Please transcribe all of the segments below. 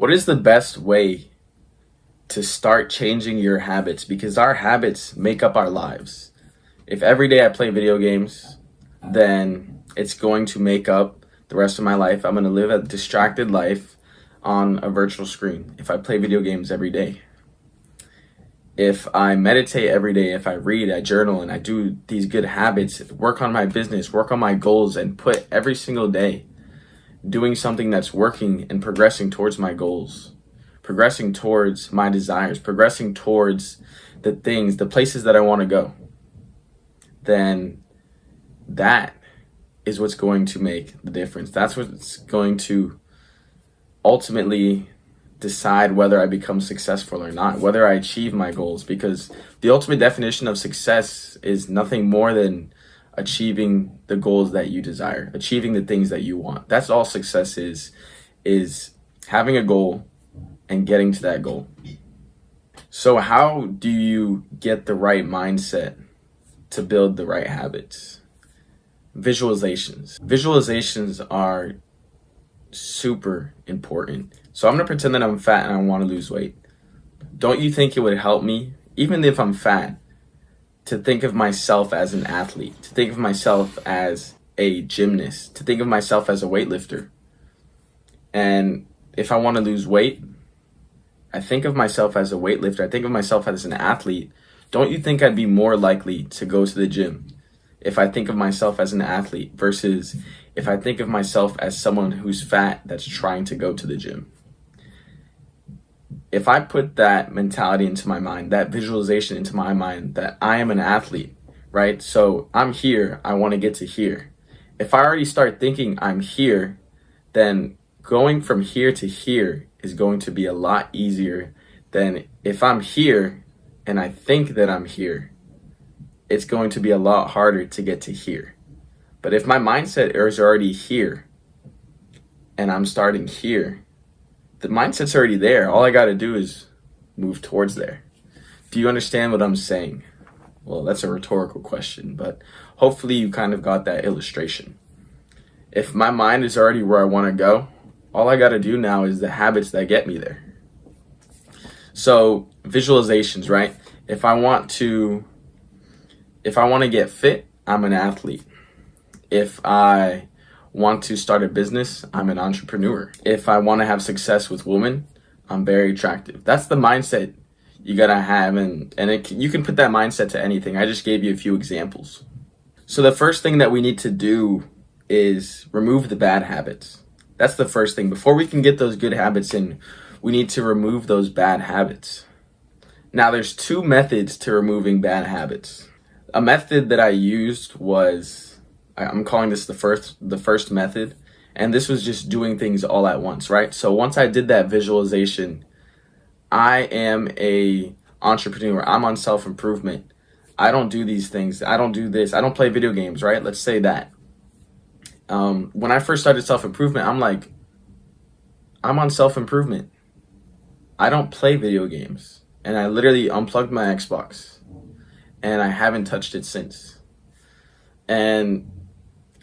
What is the best way to start changing your habits? Because our habits make up our lives. If every day I play video games, then it's going to make up the rest of my life. I'm going to live a distracted life on a virtual screen if I play video games every day. If I meditate every day, if I read, I journal, and I do these good habits, work on my business, work on my goals, and put every single day doing something that's working and progressing towards my goals, progressing towards my desires, progressing towards the things, the places that I want to go, then that is what's going to make the difference. That's what's going to ultimately decide whether I become successful or not, whether I achieve my goals, because the ultimate definition of success is nothing more than achieving the goals that you desire, achieving the things that you want. That's all success is having a goal and getting to that goal. So how do you get the right mindset to build the right habits? Visualizations. Visualizations are super important. So I'm going to pretend that I'm fat and I want to lose weight. Don't you think it would help me, even if I'm fat, to think of myself as an athlete, to think of myself as a gymnast, to think of myself as a weightlifter? And if I want to lose weight, I think of myself as a weightlifter, I think of myself as an athlete. Don't you think I'd be more likely to go to the gym if I think of myself as an athlete versus if I think of myself as someone who's fat that's trying to go to the gym? If I put that mentality into my mind, that visualization into my mind, that I am an athlete, right? So I'm here, I want to get to here. If I already start thinking I'm here, then going from here to here is going to be a lot easier than if I'm here and I think that I'm here. It's going to be a lot harder to get to here. But if my mindset is already here and I'm starting here, the mindset's already there. All I got to do is move towards there. Do you understand what I'm saying? Well, that's a rhetorical question, but hopefully you kind of got that illustration. If my mind is already where I want to go, all I got to do now is the habits that get me there. So visualizations, right? If I want to get fit, I'm an athlete. If I want to start a business, I'm an entrepreneur. If I want to have success with women, I'm very attractive. That's the mindset you gotta have, and you can put that mindset to anything. I just gave you a few examples. So the first thing that we need to do is remove the bad habits. That's the first thing. Before we can get those good habits in, we need to remove those bad habits. Now, there's two methods to removing bad habits. A method that I used was, I'm calling this the first method, and this was just doing things all at once, right? So once I did that visualization, I am a entrepreneur. I'm on self-improvement. I don't do these things. I don't do this. I don't play video games, right? Let's say that. When I first started self-improvement, I'm like, I'm on self-improvement. I don't play video games. And I literally unplugged my Xbox, and I haven't touched it since. And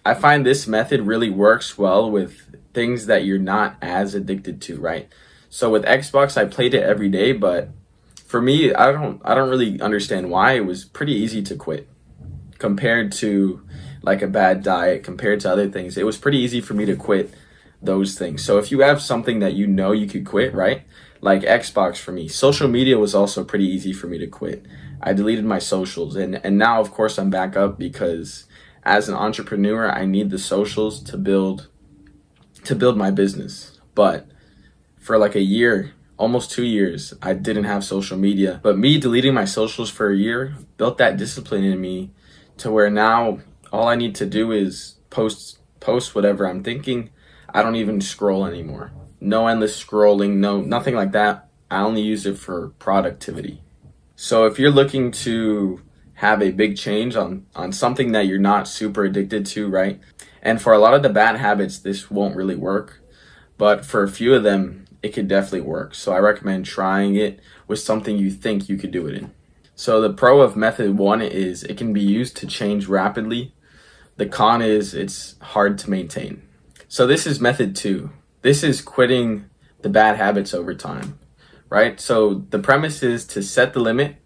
I find this method really works well with things that you're not as addicted to, right? So with Xbox, I played it every day, but for me, I don't really understand why. It was pretty easy to quit compared to like a bad diet, compared to other things. It was pretty easy for me to quit those things. So if you have something that you know you could quit, right? Like Xbox for me. Social media was also pretty easy for me to quit. I deleted my socials, and now of course I'm back up because as an entrepreneur, I need the socials to build my business. But for like a year, almost 2 years, I didn't have social media. But me deleting my socials for a year built that discipline in me to where now all I need to do is post whatever I'm thinking. I don't even scroll anymore. No endless scrolling, nothing like that. I only use it for productivity. So if you're looking to have a big change on something that you're not super addicted to, right? And for a lot of the bad habits, this won't really work. But for a few of them, it could definitely work. So I recommend trying it with something you think you could do it in. So the pro of method one is it can be used to change rapidly. The con is it's hard to maintain. So this is method two. This is quitting the bad habits over time, right? So the premise is to set the limit,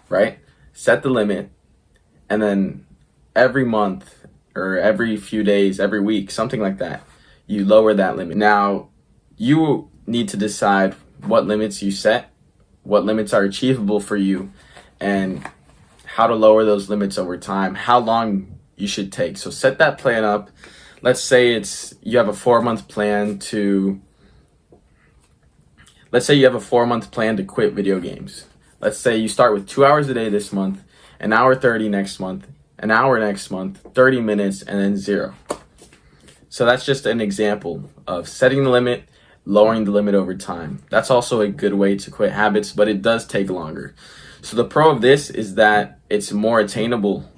right? Set the limit, and then every month or every few days, every week, something like that, you lower that limit. Now, you need to decide what limits you set, what limits are achievable for you, and how to lower those limits over time, how long you should take. So set that plan up. Let's say you have a 4-month plan to quit video games. Let's say you start with 2 hours a day this month, an hour 30 next month, an hour next month, 30 minutes, and then 0. So that's just an example of setting the limit, lowering the limit over time. That's also a good way to quit habits, but it does take longer. So the pro of this is that it's more attainable.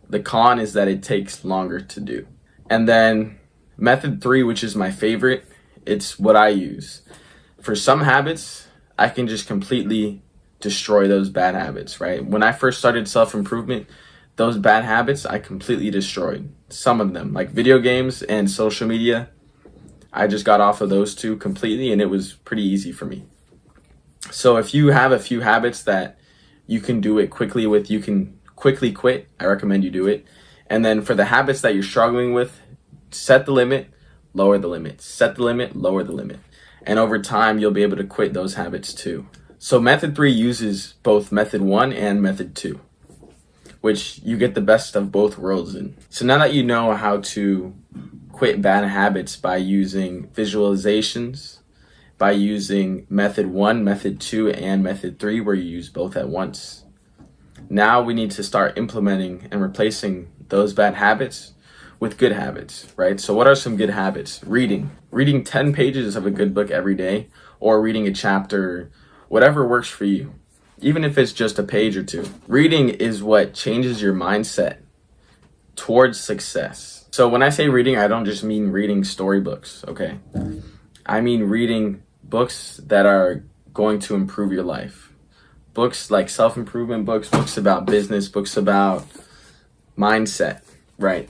The con is that it takes longer to do. And then method 3, which is my favorite, it's what I use. For some habits, I can just completely destroy those bad habits, right? When I first started self-improvement, those bad habits I completely destroyed. Some of them, like video games and social media, I just got off of those two completely, and it was pretty easy for me. So if you have a few habits that you can do it quickly with, you can quickly quit, I recommend you do it. And then for the habits that you're struggling with, set the limit, lower the limit. Set the limit, lower the limit. And over time, you'll be able to quit those habits too. So method 3 uses both method 1 and method 2, which you get the best of both worlds in. So now that you know how to quit bad habits by using visualizations, by using method 1, method 2, and method 3, where you use both at once, now we need to start implementing and replacing those bad habits with good habits, right? So what are some good habits? Reading 10 pages of a good book every day, or reading a chapter, whatever works for you, even if it's just a page or two. Reading is what changes your mindset towards success. So when I say reading, I don't just mean reading storybooks, okay? I mean reading books that are going to improve your life. Books like self-improvement books, books about business, books about mindset, right?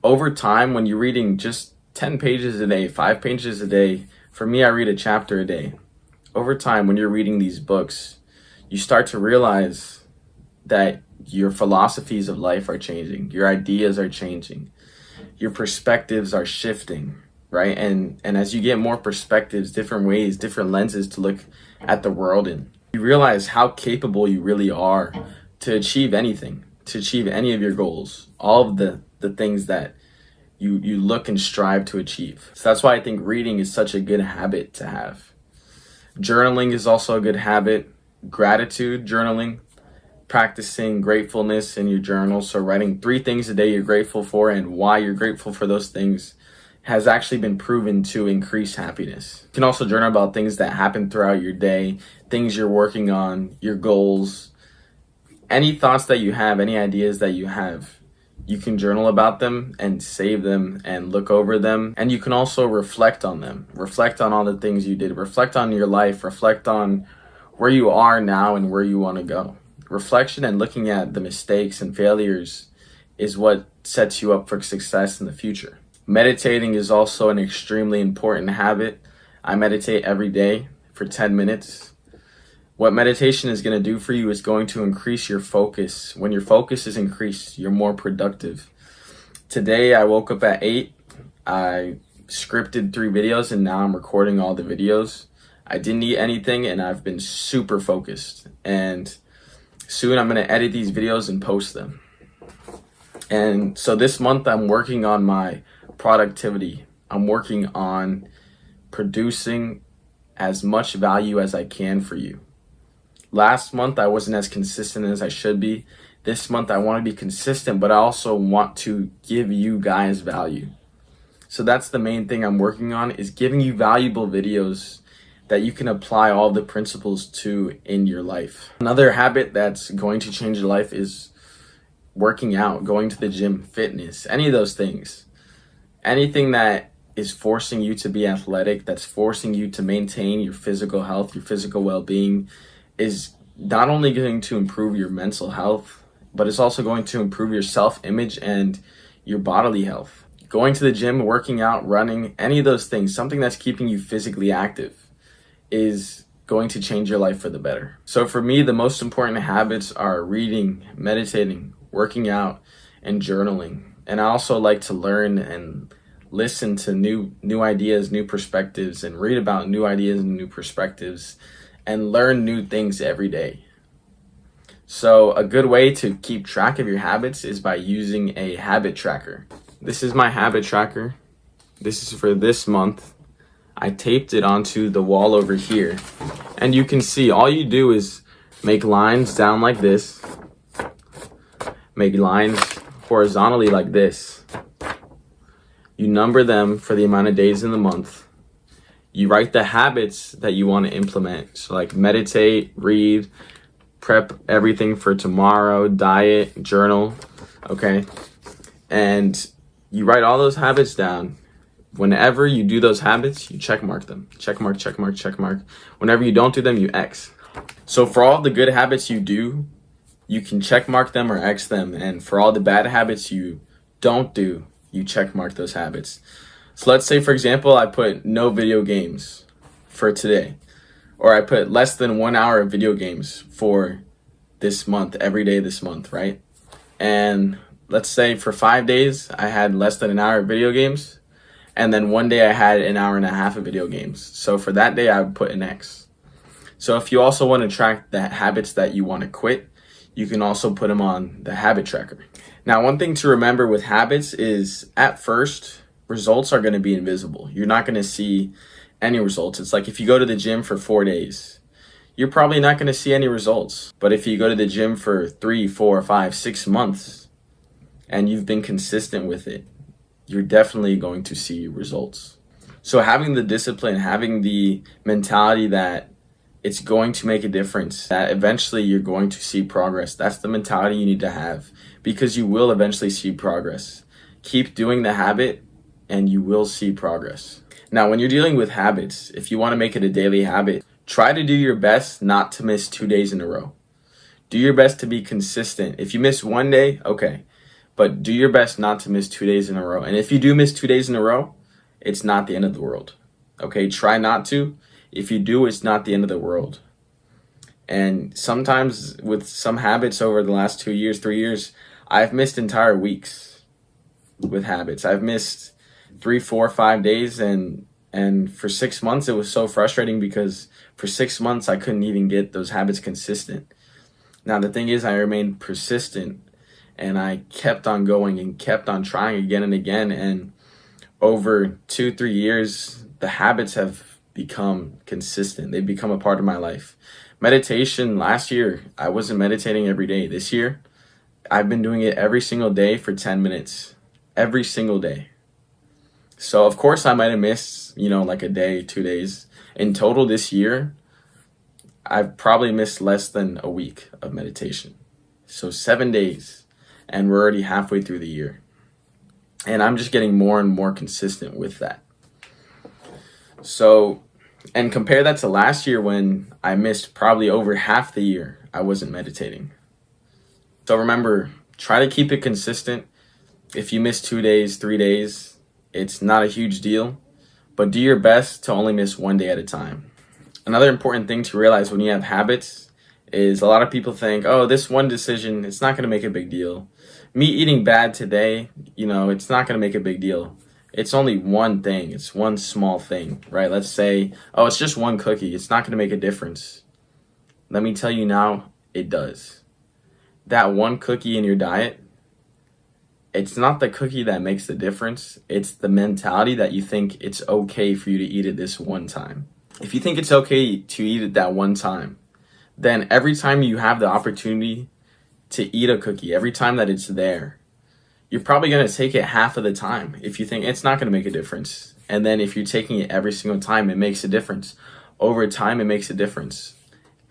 Over time, when you're reading just 10 pages a day, 5 pages a day, for me, I read a chapter a day. Over time, when you're reading these books, you start to realize that your philosophies of life are changing, your ideas are changing, your perspectives are shifting, right? And as you get more perspectives, different ways, different lenses to look at the world in, you realize how capable you really are to achieve anything, to achieve any of your goals, all of the things that you look and strive to achieve. So that's why I think reading is such a good habit to have. Journaling is also a good habit. Gratitude journaling, practicing gratefulness in your journal. So writing 3 things a day you're grateful for and why you're grateful for those things has actually been proven to increase happiness. You can also journal about things that happen throughout your day, things you're working on, your goals, any thoughts that you have, any ideas that you have. You can journal about them and save them and look over them. And you can also reflect on them. Reflect on all the things you did. Reflect on your life. Reflect on where you are now and where you want to go. Reflection and looking at the mistakes and failures is what sets you up for success in the future. Meditating is also an extremely important habit. I meditate every day for 10 minutes. What meditation is going to do for you is going to increase your focus. When your focus is increased, you're more productive. Today, I woke up at 8. I scripted 3 videos, and now I'm recording all the videos. I didn't eat anything, and I've been super focused. And soon I'm going to edit these videos and post them. And so this month, I'm working on my productivity. I'm working on producing as much value as I can for you. Last month, I wasn't as consistent as I should be. This month, I want to be consistent, but I also want to give you guys value. So that's the main thing I'm working on, is giving you valuable videos that you can apply all the principles to in your life. Another habit that's going to change your life is working out, going to the gym, fitness, any of those things. Anything that is forcing you to be athletic, that's forcing you to maintain your physical health, your physical well-being, is not only going to improve your mental health, but it's also going to improve your self-image and your bodily health. Going to the gym, working out, running, any of those things, something that's keeping you physically active is going to change your life for the better. So for me, the most important habits are reading, meditating, working out, and journaling. And I also like to learn and listen to new ideas, new perspectives, and read about new ideas and new perspectives and learn new things every day. So a good way to keep track of your habits is by using a habit tracker. This is my habit tracker. This is for this month. I taped it onto the wall over here. And you can see all you do is make lines down like this. Make lines horizontally like this. You number them for the amount of days in the month. You write the habits that you want to implement. So like meditate, read, prep everything for tomorrow, diet, journal, okay? And you write all those habits down. Whenever you do those habits, you check mark them. Check mark, check mark, check mark. Whenever you don't do them, you X. So for all the good habits you do, you can check mark them or X them. And for all the bad habits you don't do, you check mark those habits. So let's say, for example, I put no video games for today. Or I put less than 1 hour of video games for this month, every day this month, right? And let's say for 5 days, I had less than an hour of video games. And then one day I had an hour and a half of video games. So for that day, I would put an X. So if you also want to track the habits that you want to quit, you can also put them on the habit tracker. Now, one thing to remember with habits is at first, results are going to be invisible. You're not going to see any results. It's like if you go to the gym for 4 days, you're probably not going to see any results. But if you go to the gym for 3, 4, 5, 6 months and you've been consistent with it, you're definitely going to see results. So having the discipline, having the mentality that it's going to make a difference, that eventually you're going to see progress, that's the mentality you need to have, because you will eventually see progress. Keep doing the habit and you will see progress. Now, when you're dealing with habits, if you want to make it a daily habit, try to do your best not to miss 2 days in a row. Do your best to be consistent. If you miss one day, okay. But do your best not to miss 2 days in a row. And if you do miss 2 days in a row, it's not the end of the world. Okay, try not to. If you do, it's not the end of the world. And sometimes with some habits over the last 2 years, 3 years, I've missed entire weeks with habits. I've missed 3, 4, 5 days. And for 6 months, it was so frustrating because for 6 months, I couldn't even get those habits consistent. Now, the thing is, I remained persistent. And I kept on going and kept on trying again and again. And over 2, 3 years, the habits have become consistent. They've become a part of my life. Meditation, last year, I wasn't meditating every day. This year, I've been doing it every single day for 10 minutes. Every single day. So, of course, I might have missed, like a day, 2 days. In total this year, I've probably missed less than a week of meditation. So 7 days. And we're already halfway through the year. And I'm just getting more and more consistent with that. So, and compare that to last year when I missed probably over half the year I wasn't meditating. So remember, try to keep it consistent. If you miss 2 days, 3 days, it's not a huge deal. But do your best to only miss 1 day at a time. Another important thing to realize when you have habits is a lot of people think, oh, this one decision, it's not going to make a big deal. Me eating bad today, it's not going to make a big deal. It's only one thing. It's one small thing, right? Let's say, oh, it's just one cookie. It's not going to make a difference. Let me tell you now, it does. That one cookie in your diet, it's not the cookie that makes the difference. It's the mentality that you think it's okay for you to eat it this one time. If you think it's okay to eat it that one time, then every time you have the opportunity to eat a cookie, every time that it's there, you're probably going to take it half of the time if you think it's not going to make a difference. And then if you're taking it every single time, it makes a difference. Over time, it makes a difference.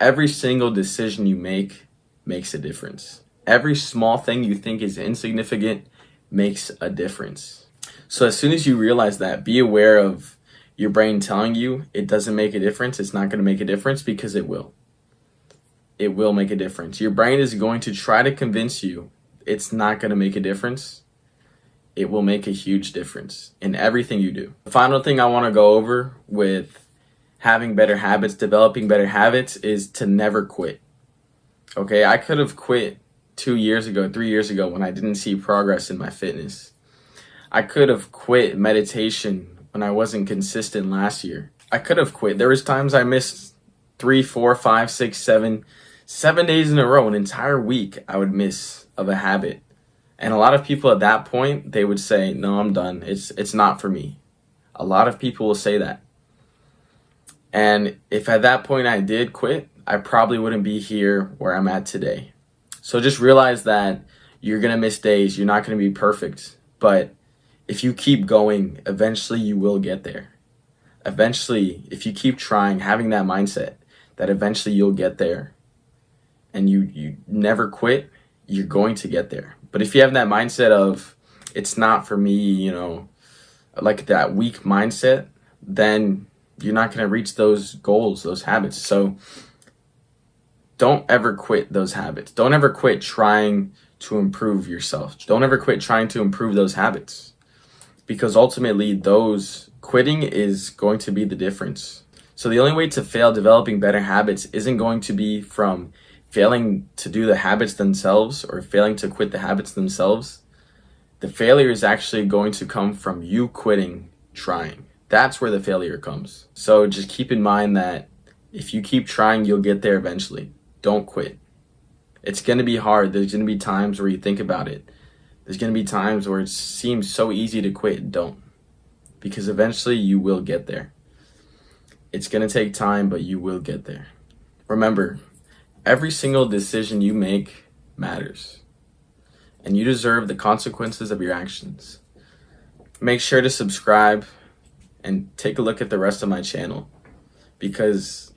Every single decision you make makes a difference. Every small thing you think is insignificant makes a difference. So as soon as you realize that, be aware of your brain telling you it doesn't make a difference. It's not going to make a difference, because it will. It will make a difference. Your brain is going to try to convince you it's not going to make a difference. it will make a huge difference in everything you do. The final thing I want to go over with having better habits, developing better habits, is to never quit. Okay, I could have quit 2 years ago, 3 years ago when I didn't see progress in my fitness. I could have quit meditation when I wasn't consistent last year. I could have quit. There was times I missed 3, 4, 5, 6, 7 days in a row, an entire week I would miss of a habit. And a lot of people at that point, they would say, no, I'm done. It's not for me. A lot of people will say that. And if at that point I did quit, I probably wouldn't be here where I'm at today. So just realize that you're going to miss days. You're not going to be perfect. But if you keep going, eventually you will get there. Eventually, if you keep trying, having that mindset that eventually you'll get there, and you never quit, you're going to get there. But if you have that mindset of, it's not for me, like that weak mindset, then you're not going to reach those goals, those habits. So don't ever quit those habits. Don't ever quit trying to improve yourself. Don't ever quit trying to improve those habits, because ultimately those quitting is going to be the difference. So the only way to fail developing better habits isn't going to be from failing to do the habits themselves or failing to quit the habits themselves. The failure is actually going to come from you quitting trying. That's where the failure comes. So just keep in mind that if you keep trying, you'll get there eventually. Don't quit. It's going to be hard. There's going to be times where you think about it. There's going to be times where it seems so easy to quit. Don't. Because eventually you will get there. It's going to take time, but you will get there. Remember, every single decision you make matters. And you deserve the consequences of your actions. Make sure to subscribe and take a look at the rest of my channel, because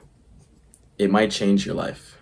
it might change your life.